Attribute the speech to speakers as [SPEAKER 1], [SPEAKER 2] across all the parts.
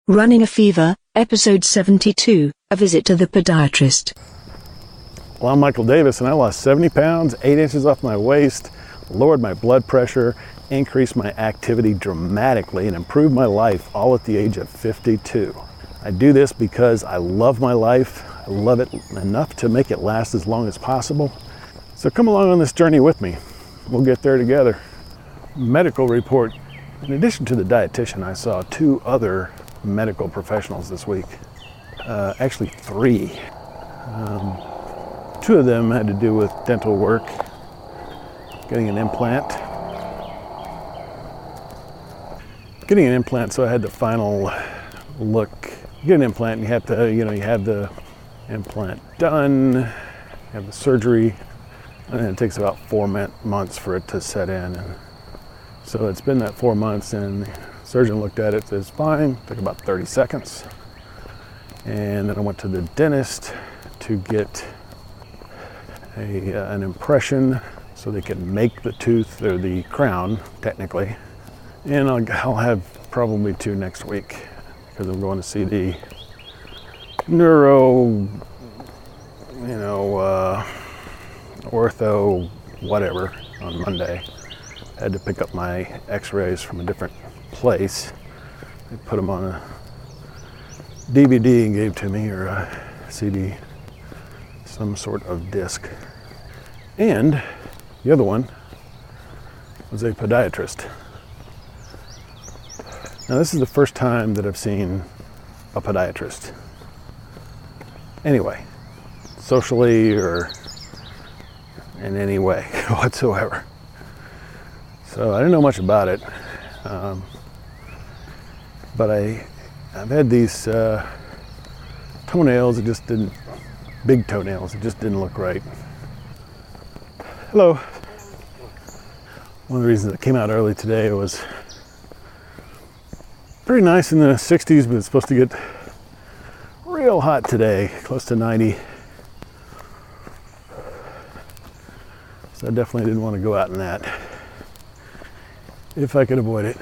[SPEAKER 1] Running a Fever, Episode 72, A Visit to the Podiatrist.
[SPEAKER 2] Well, I'm Michael Davis, and I lost 70 pounds, 8 inches off my waist, lowered my blood pressure, increased my activity dramatically, and improved my life, all at the age of 52. I do this because I love my life. I love it enough to make it last as long as possible. So come along on this journey with me. We'll get there together. Medical report. In addition to the dietitian, I saw 2 other medical professionals this week. Actually 3. 2 of them had to do with dental work, getting an implant. So I had the final look. You get an implant and you have to, you have the implant done, you have the surgery, and then it takes about 4 months for it to set in. And so it's been that 4 months, and the surgeon looked at it, says fine, took about 30 seconds. And then I went to the dentist to get an impression so they can make the tooth, or the crown, technically. And I'll have probably 2 next week, because I'm going to see the neuro, ortho, whatever, on Monday. I had to pick up my x-rays from a different place. They put them on a DVD and gave to me, or a CD, some sort of disc. And the other one was a podiatrist. Now, this is the first time that I've seen a podiatrist. Anyway, socially or in any way whatsoever. So I didn't know much about it, but I've had these toenails. It just didn't, big toenails. It just didn't look right. Hello. One of the reasons I came out early today was pretty nice in the 60s, but it's supposed to get real hot today, close to 90. So I definitely didn't want to go out in that, if I could avoid it.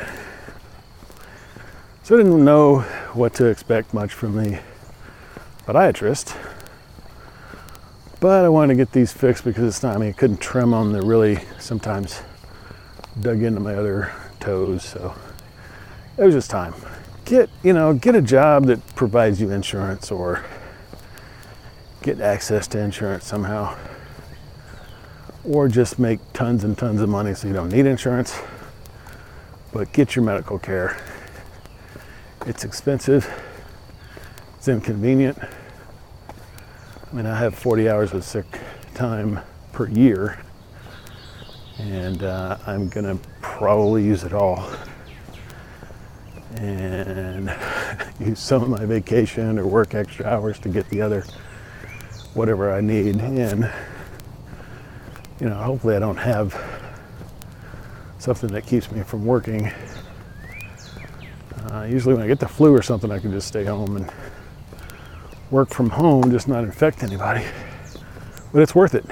[SPEAKER 2] So I didn't know what to expect much from the podiatrist, but I wanted to get these fixed because it's not, I couldn't trim them. They're really sometimes dug into my other toes, so it was just time. Get a job that provides you insurance, or get access to insurance somehow, or just make tons and tons of money so you don't need insurance, but get your medical care. It's expensive, it's inconvenient. I have 40 hours of sick time per year, and I'm gonna probably use it all, and use some of my vacation or work extra hours to get the other whatever I need in. Hopefully I don't have something that keeps me from working. Usually when I get the flu or something, I can just stay home and work from home, just not infect anybody. But it's worth it.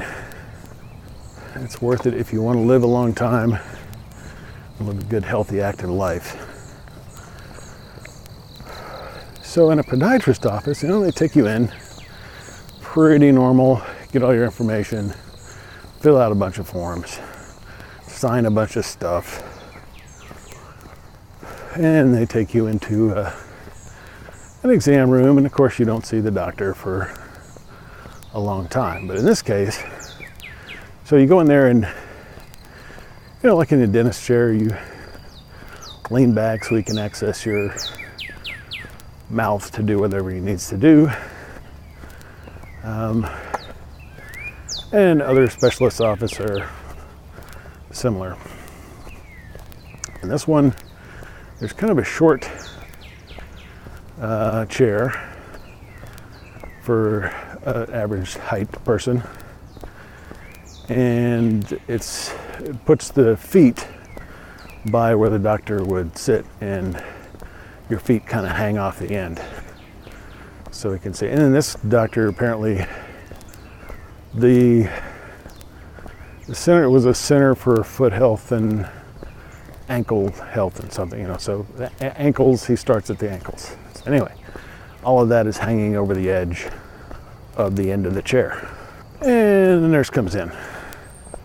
[SPEAKER 2] It's worth it if you want to live a long time and live a good, healthy, active life. So in a podiatrist office, they take you in, pretty normal, get all your information, fill out a bunch of forms, sign a bunch of stuff, and they take you into an exam room, and of course you don't see the doctor for a long time. But in this case, so you go in there and, like in a dentist chair, you lean back so you can access your mouth to do whatever he needs to do. And other specialist offices are similar. And this one, there's kind of a short chair for an average height person, and it puts the feet by where the doctor would sit, and your feet kind of hang off the end, so he can see. And then this doctor, apparently, the center was a center for foot health and ankle health and something, so ankles, he starts at the ankles. waist. Anyway, all of that is hanging over the edge of the end of the chair. And the nurse comes in.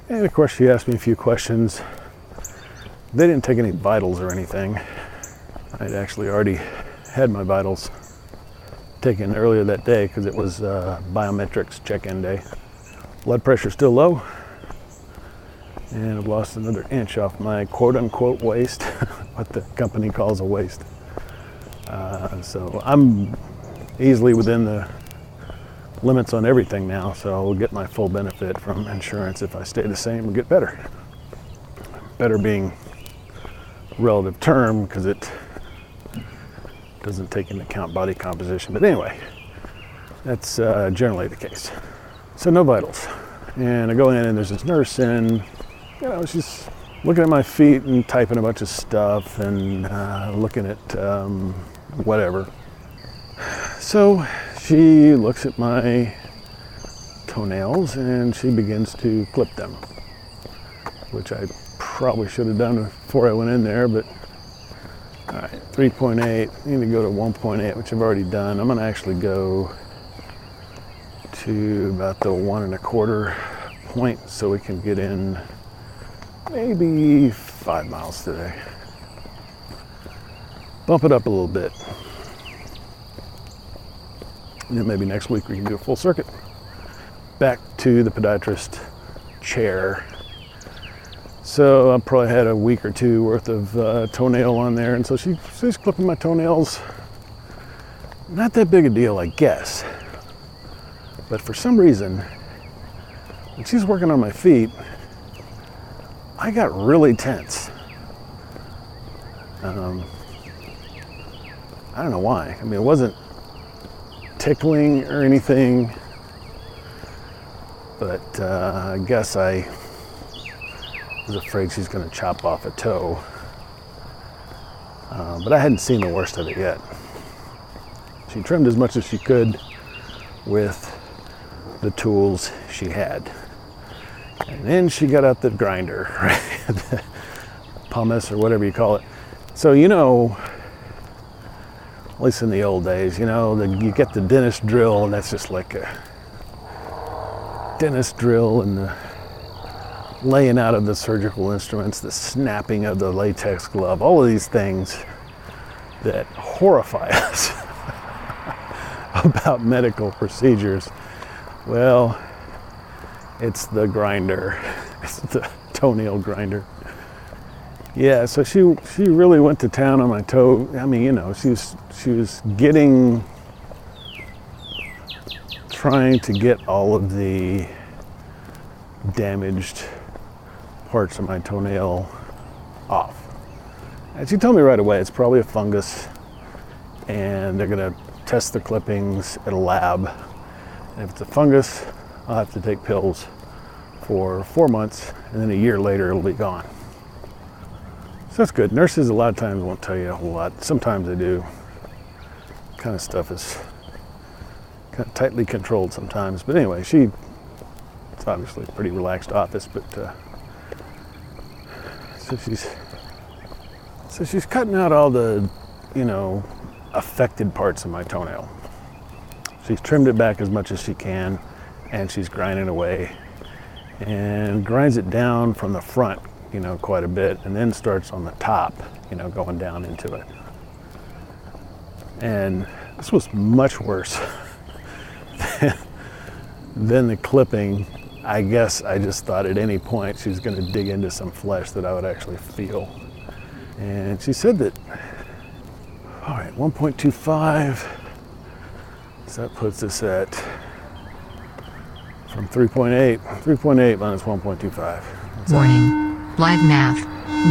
[SPEAKER 2] And of course she asked me a few questions. They didn't take any vitals or anything. I'd actually already had my vitals taken earlier that day because it was biometrics check-in day. Blood pressure still low. And I've lost another inch off my quote-unquote waist, what the company calls a waist. So I'm easily within the limits on everything now, so I'll get my full benefit from insurance if I stay the same and get better. Better being relative term because it doesn't take into account body composition. But anyway, that's generally the case. So no vitals. And I go in and there's this nurse and, you know, she's looking at my feet and typing a bunch of stuff and looking at whatever. So she looks at my toenails and she begins to clip them, which I probably should have done before I went in there, but all right, 3.8, I need to go to 1.8, which I've already done. I'm gonna actually go to about the 1 1/4 point so we can get in maybe 5 miles today. Bump it up a little bit. And then maybe next week we can do a full circuit. Back to the podiatrist chair. So I probably had a week or two worth of toenail on there, and so she's clipping my toenails. Not that big a deal, I guess. But for some reason, when she's working on my feet, I got really tense. I don't know why. I mean, it wasn't tickling or anything, but I guess I was afraid she's going to chop off a toe. But I hadn't seen the worst of it yet. She trimmed as much as she could with the tools she had. And then she got out the grinder, right? The pumice or whatever you call it. So, you know, at least in the old days, you know, you get the dentist drill, and that's just like a dentist drill, and the laying out of the surgical instruments, the snapping of the latex glove, all of these things that horrify us about medical procedures. Well, it's the grinder. It's the toenail grinder. Yeah, so she really went to town on my toe. I mean, you know, she was trying to get all of the damaged parts of my toenail off. And she told me right away it's probably a fungus, and they're gonna test the clippings at a lab. And if it's a fungus, I'll have to take pills for 4 months, and then a year later it'll be gone. So that's good. Nurses a lot of times won't tell you a whole lot. Sometimes they do. Kind of stuff is kind of tightly controlled sometimes. But anyway, it's obviously a pretty relaxed office, but so she's cutting out all the, you know, affected parts of my toenail. She's trimmed it back as much as she can, and she's grinding away and grinds it down from the front, you know, quite a bit, and then starts on the top, you know, going down into it. And this was much worse than the clipping. I guess I just thought at any point she's going to dig into some flesh that I would actually feel. And she said that, all right, 1.25, so that puts us at, from 3.8 minus 1.25.
[SPEAKER 3] Warning. Live math.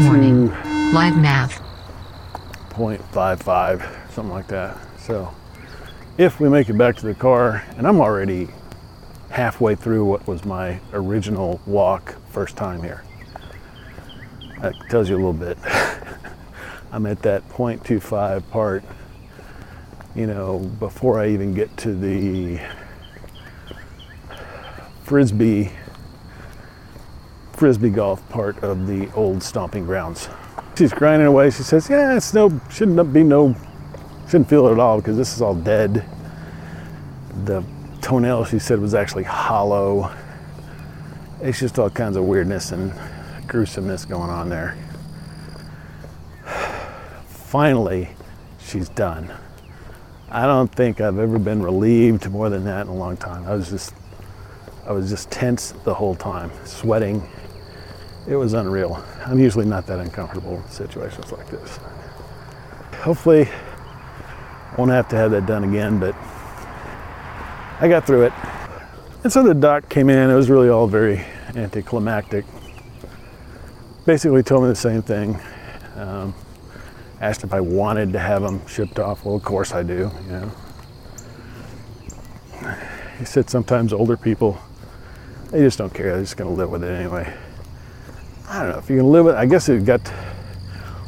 [SPEAKER 3] Warning. Live math.
[SPEAKER 2] 0.55, something like that. So if we make it back to the car, and I'm already halfway through what was my original walk first time here. That tells you a little bit. I'm at that 0.25 part, you know, before I even get to the frisbee golf part of the old stomping grounds. She's grinding away. She says, yeah, shouldn't be no Shouldn't feel it at all because this is all dead. The toenail, she said, was actually hollow. It's just all kinds of weirdness and gruesomeness going on there. Finally, she's done. I don't think I've ever been relieved more than that in a long time. I was just tense the whole time, sweating. It was unreal. I'm usually not that uncomfortable in situations like this. Hopefully, I won't have to have that done again, but I got through it. And so the doc came in. It was really all very anticlimactic. Basically told me the same thing. Asked if I wanted to have them shipped off. Well, of course I do, you know. He said sometimes older people, they just don't care. They're just going to live with it anyway. I don't know if you can live with it. I guess you've got to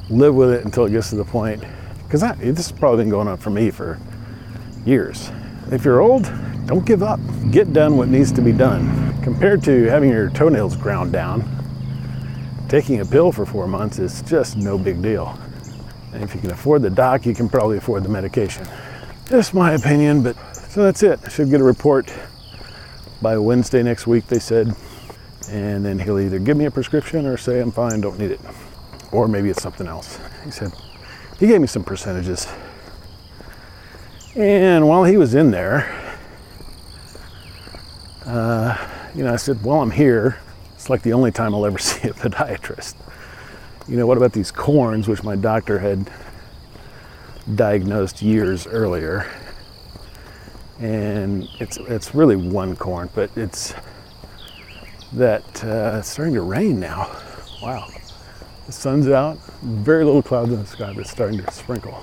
[SPEAKER 2] live with it until it gets to the point. Because this has probably been going on for me for years. If you're old, don't give up. Get done what needs to be done. Compared to having your toenails ground down, taking a pill for 4 months is just no big deal. And if you can afford the doc, you can probably afford the medication. Just my opinion, but so that's it. I should get a report by Wednesday next week, they said. And then he'll either give me a prescription or say I'm fine, don't need it. Or maybe it's something else. He gave me some percentages. And while he was in there, I said, while I'm here, it's like the only time I'll ever see a podiatrist. What about these corns, which my doctor had diagnosed years earlier? And it's really one corn, but it's starting to rain now. Wow. The sun's out, very little clouds in the sky, but it's starting to sprinkle.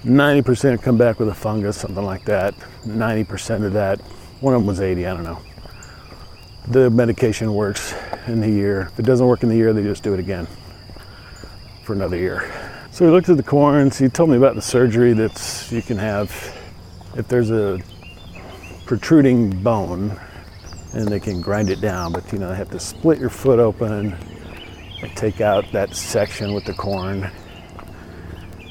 [SPEAKER 2] 90% come back with a fungus, something like that. 90% of that, one of them was 80, I don't know. The medication works in the year. If it doesn't work in the year, they just do it again for another year. So we looked at the corns. He told me about the surgery that you can have if there's a protruding bone, and they can grind it down, but they have to split your foot open and take out that section with the corn,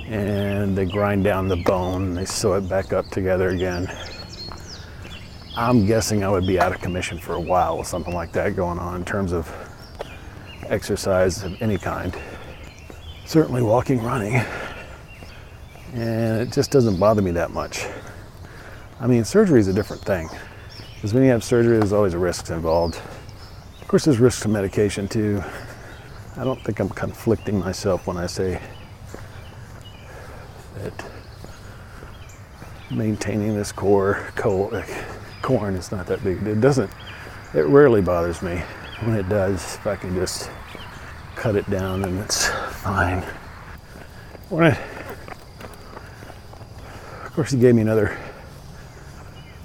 [SPEAKER 2] and they grind down the bone and they sew it back up together again. I'm guessing I would be out of commission for a while with something like that going on in terms of exercise of any kind. Certainly walking, running, and it just doesn't bother me that much. I mean, surgery is a different thing, because when you have surgery, there's always risks involved. Of course, there's risks to medication too. I don't think I'm conflicting myself when I say that maintaining this corn is not that big. It rarely bothers me. When it does, if I can just cut it down, then it's fine. Of course, he gave me another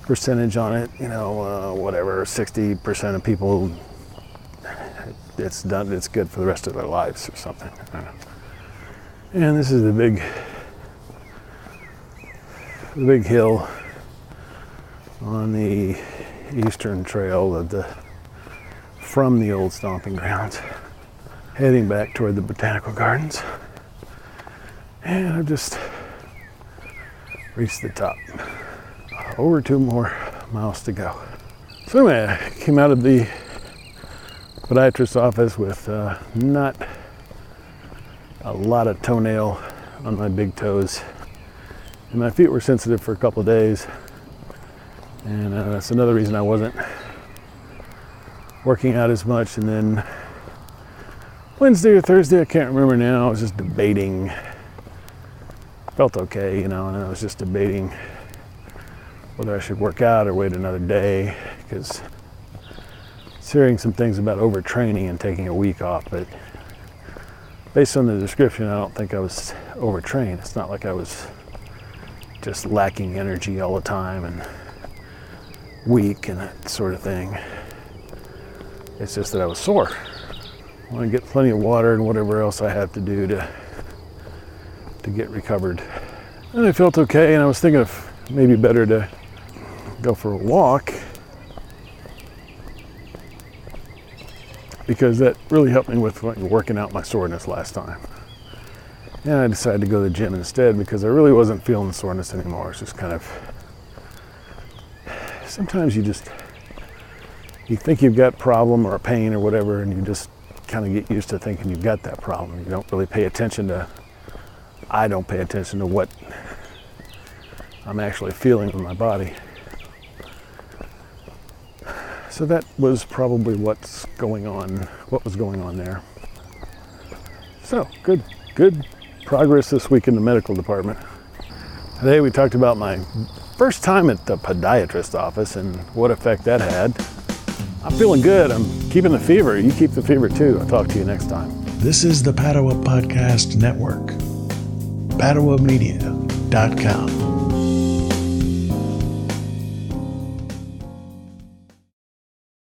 [SPEAKER 2] percentage on it, whatever, 60% of people, it's done, it's good for the rest of their lives or something. I don't know. And this is the big hill on the eastern trail from the old stomping grounds, heading back toward the botanical gardens. And I've just reached the top. Over 2 more miles to go. So anyway, I came out of the podiatrist's office with not a lot of toenail on my big toes. And my feet were sensitive for a couple of days. And that's another reason I wasn't working out as much. And then Wednesday or Thursday, I can't remember now, I was just debating. Felt okay, and I was just debating whether I should work out or wait another day, because I was hearing some things about overtraining and taking a week off, but based on the description, I don't think I was overtrained. It's not like I was just lacking energy all the time and weak and that sort of thing. It's just that I was sore. I want to get plenty of water and whatever else I have to do to get recovered. And I felt okay, and I was thinking of maybe better to go for a walk, because that really helped me with working out my soreness last time. And I decided to go to the gym instead because I really wasn't feeling the soreness anymore. It's just kind of, sometimes you think you've got a problem or a pain or whatever, and you just kind of get used to thinking you've got that problem. You don't really pay attention to, I don't pay attention to what I'm actually feeling in my body. So that was probably what was going on there. So, good progress this week in the medical department. Today we talked about my first time at the podiatrist office and what effect that had. I'm feeling good. I'm keeping the fever. You keep the fever too. I'll talk to you next time.
[SPEAKER 4] This is the Padua Podcast Network. PaduaMedia.com